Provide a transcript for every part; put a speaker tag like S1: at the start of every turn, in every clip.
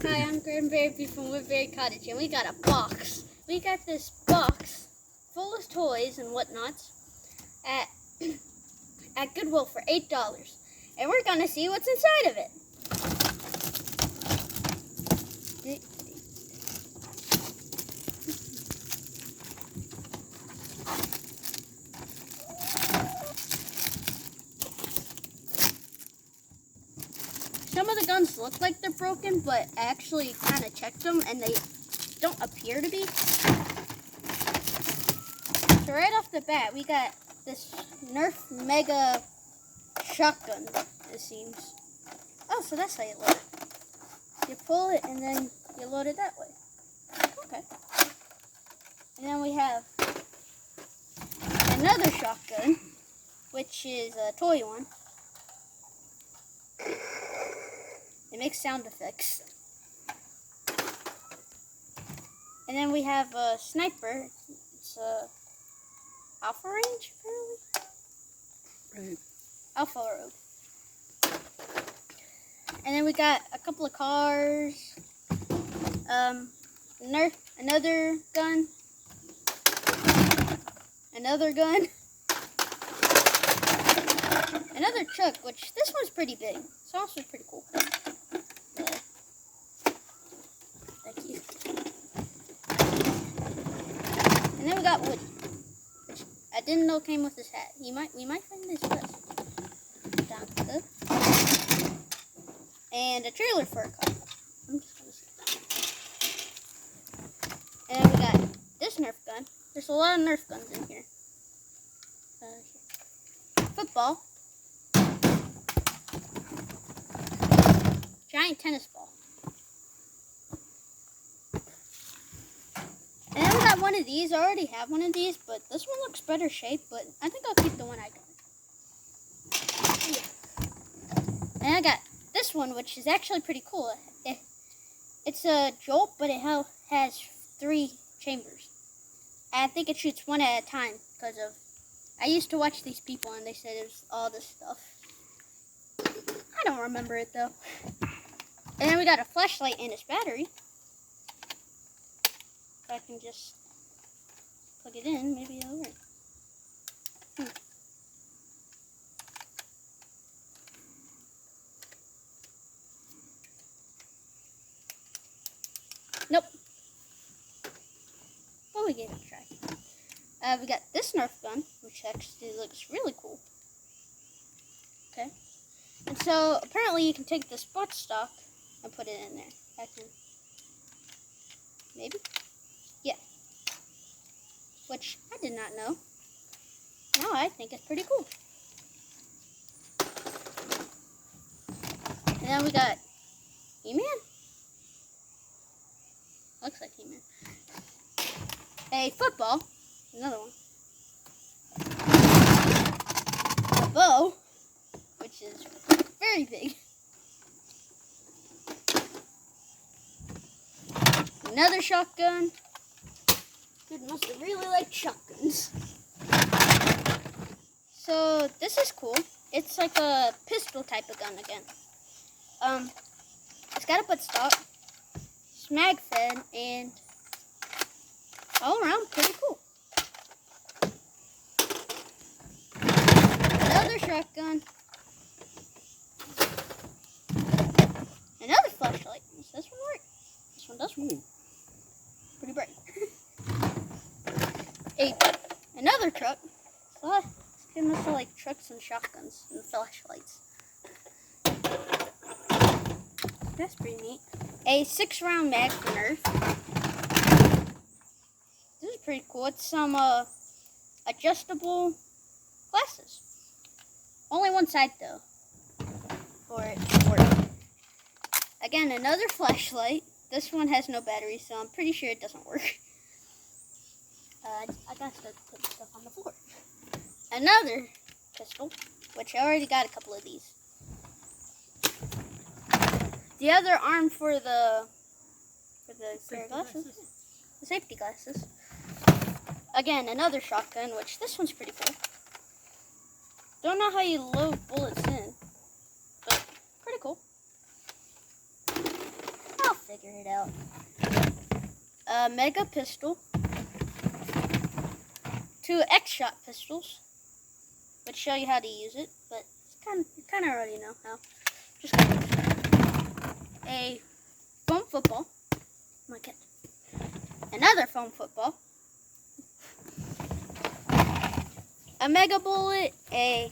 S1: Hi, I'm Grandbaby from Woodbury Cottage, and we got a box. We got this box full of toys and whatnots at Goodwill for $8, and we're gonna see what's inside of it. Some of the guns look like they're broken, but I actually kind of checked them and they don't appear to be. So right off the bat, we got this Nerf Mega shotgun, it seems. Oh, so that's how you load it. You pull it and then you load it that way. Okay. And then we have another shotgun, which is a toy one. It makes sound effects. And then we have a sniper. It's a Alpha range, apparently.
S2: Right.
S1: Alpha road. And then we got a couple of cars. Another gun. Another gun. Another truck, which this one's pretty big. It's also pretty cool. Thank you. And then we got Woody, which I didn't know came with his hat. We might find this dress down good. And a trailer for a car. I'm just gonna see. And then we got this Nerf gun. There's a lot of Nerf guns in here. Football. Giant tennis ball. And then we got one of these. I already have one of these, but this one looks better shape, but I think I'll keep the one I got. Yeah. And I got this one, which is actually pretty cool. It's a jolt, but it has 3 chambers. And I think it shoots one at a time because of... I used to watch these people and they said it was all this stuff. I don't remember it though. And then we got a flashlight and its battery. If I can just plug it in, maybe it'll work. Nope. Well, we gave it a try. We got this Nerf gun, which actually looks really cool. Okay. And so, apparently you can take the sports stock and put it in there. I can... Maybe? Yeah. Which I did not know. Now I think it's pretty cool. And then we got He-Man. Looks like He-Man. A football. Another one. A bow, which is very big. Another shotgun. Dude must have really liked shotguns. So this is cool. It's like a pistol type of gun again. It's got a butt stock, mag fed, and all around pretty cool. Another shotgun. Another flashlight. Does this one work? This one does work. Pretty bright. Another truck. This kid must have like trucks and shotguns and flashlights. That's pretty neat. A 6-round mag for Nerf. This is pretty cool. It's some adjustable glasses. Only one side though, for it to work. Again, another flashlight. This one has no battery, so I'm pretty sure it doesn't work. I gotta start putting stuff on the floor. Another pistol, which I already got a couple of these. The other arm for the pair of glasses. The safety glasses. Again, another shotgun, which this one's pretty cool. Don't know how you load bullets in, but pretty cool. I'll fix a mega pistol, 2 X-shot pistols, which show you how to use it, but you kind of already know how. Just a foam football, okay. Another foam football, a mega bullet, a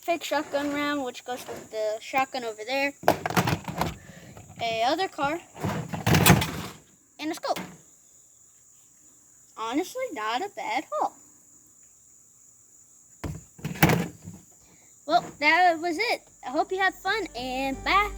S1: fake shotgun round, which goes with the shotgun over there, a other car, and a scope. Honestly, not a bad haul. Well, that was it. I hope you had fun, and bye.